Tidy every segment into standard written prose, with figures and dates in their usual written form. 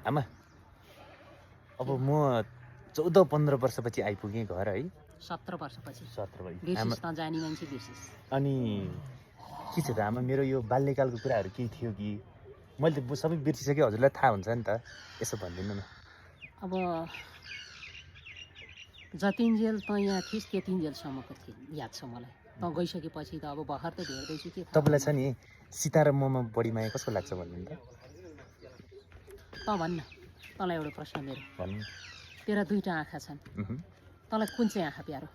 आमा अब म 14-15 वर्षपछि आइपुगेँ घर है। 17 वर्षपछि 17 भयो बिर्सिस त जानी मान्छे बिर्सिस। अनि के छ त आमा मेरो यो बाल्यकालको कुराहरू केही थियो कि मैले त सबै बिर्सिसकेँ। हजुरलाई थाहा हुन्छ नि त, यसो भनिदिनु न। अब जतिन्जेल त यहाँ थिइस् त्यतिन्जेलसम्मको याद छ मलाई। त गइसकेपछि त अब भर्खर त भेट्दैछु के थाहा। तपाईँलाई छ नि सीता र ममा बढी माया कसको लाग्छ भन्नु त? त भन्न, तँलाई एउटा प्रश्न मेरो। भन्नु। तेरा दुईटा आँखा छन्, तँलाई कुन चाहिँ आँखा प्यारो?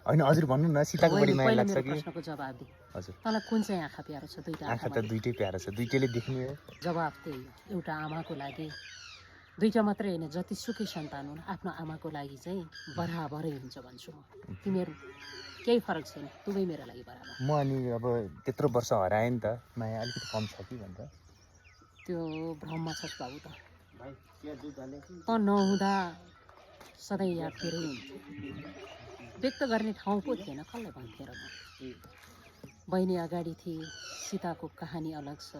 होइन हजुर भन्नु न, सीताको बढी माया लाग्छ कि? प्रश्नको जवाब दे। हजुर तँलाई कुन चाहिँ आँखा प्यारो छ? दुईटा आँखा त दुईटै प्यारो छ, दुईटैले देख्नु हो। जवाब त्यही हो। एउटा आमाको लागि दुईटा मात्रै होइन, जतिसुकै सन्तान हुन् आफ्नो आमाको लागि चाहिँ बराबरै हुन्छ भन्छु म। तिमीहरू केही फरक छैन, दुवै मेरो लागि बराबर। म अनि अब त्यत्रो वर्ष हराएँ नि त, माया अलिकति कम छ कि भनेर। त्यो भ्रममा छस् बाबु त। त नहुँदा सधैँ याद तेरै हुन्थ्यो। व्यक्त गर्ने ठाउँ पो थिएन, कसलाई भन्थेँ र म। बहिनी अगाडि थिए, सीताको कहानी अलग छ,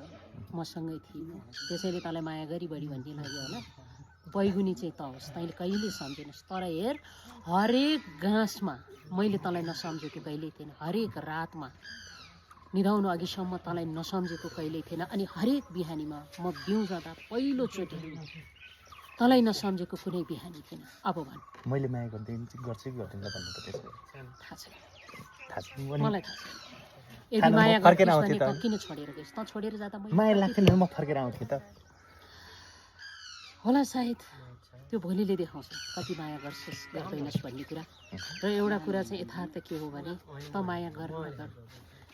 मसँगै थिए, त्यसैले तँलाई माया गरी बढी भन्ने लाग्यो होला। बैगुनी चाहिँ त होस्, तैँले कहिले सम्झिनुहोस्। तर हेर, हरेक घाँसमा मैले तँलाई नसम्झेको कहिल्यै थिएन। हरेक रातमा निधाउनु अघिसम्म तँलाई नसम्झेको कहिल्यै थिएन। अनि हरेक बिहानीमा म बिउ जाँदा पहिलोचोटि तँलाई नसम्झेको कुनै बिहानी थिएन। अब भन्, मैले माया गर्छु कि गर्दिनँ भन्नु त? त्यसो थाहा छैन, थाहा छैन मलाई थाहा छैन। यदि माया फर्केर गर्छस् आउँथेँ भने त त किन छोडेर गइस्? त छोडेर जाँदा माया लाग्थेन, म फर्केर आउँथेँ त होला सायद। त्यो भोलिले देखाउँछ कति माया गर्छस् गर्दैनस् भन्ने कुरा। र एउटा कुरा चाहिँ यथार्थ के हो भने त माया गर नगर,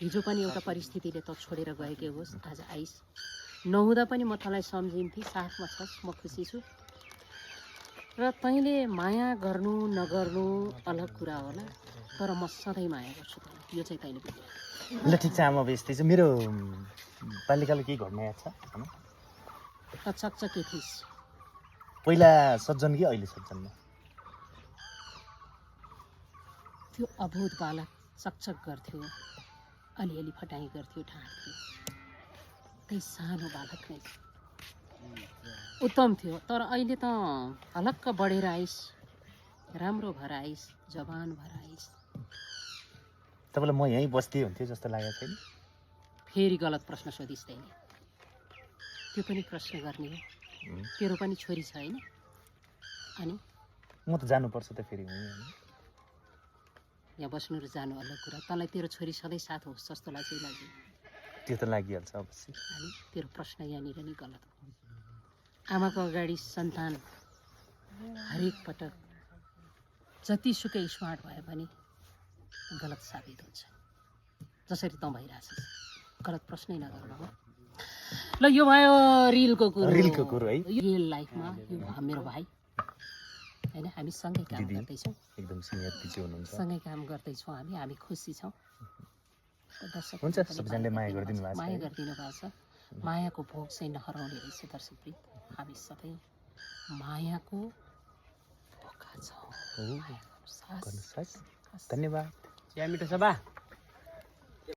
हिजो पनि एउटा परिस्थितिले त छोडेर गएकै होस्, आज आइस्। नहुँदा पनि म तँलाई सम्झिन्थेँ, साथमा छस्, म खुसी छु। र तैँले माया गर्नु नगर्नु अलग कुरा होला, तर म सधैँ माया गर्छु तँलाई, यो चाहिँ तैँले बुझ्नु। ल ठिक छ आमा, अब यस्तै छ। मेरो बाल्यकालको केही घटना याद छ? त चकचके थिइस्। पहिला सज्जन कि अहिले सज्जनमा? त्यो अबोध बालक चकचक गर्थ्यो, अलिअलि फटाइ गर्थ्यो, ढाँट्थ्यो। त्यही सानो बालक नै उत्तम थियो। तर अहिले त हलक्क बढेर आइस्, राम्रो भएर आइस्, जवान भएर आइस्। तपाईँलाई म यहीँ बस्दै हुन्थ्यो जस्तो लागेको छैन? फेरि गलत प्रश्न सोधिस् तैँले। त्यो पनि प्रश्न गर्ने हो। तेरो पनि छोरी छ होइन? अनि म त जानुपर्छ त फेरि। यहाँ बस्नु र जानु अलग कुरा। तँलाई तेरो छोरी सधैँ साथ होस् जस्तो लाग्छ लाग्दैन? त्यो त लागिहाल्छ अवश्य। अनि तेरो प्रश्न यहाँनिर नै गलत हो। आमाको अगाडि सन्तान हरेक पटक जतिसुकै स्मार्ट भए पनि गलत साबित हुन्छ, जसरी तँ भइरहेछस्। गलत प्रश्नै नगर्नु हो। ल यो भयो रिलको कुरो है। रियल लाइफमा यो मेरो भाइ होइन, हामी सँगै काम गर्दैछौँ, एकदम सिनियर दिदी हुनुहुन्छ, सँगै काम गर्दैछौँ हामी खुसी छौँ। हुन्छ, सबैजनाले माया गरिदिनु भएको छ, माया गरिदिनु भएको छ। मायाको भोग चाहिँ नहराउने रहेछ दर्शकवृन्द। हामी सधैँ मायाको भोका छौँ। धन्यवाद। मिठो सभा।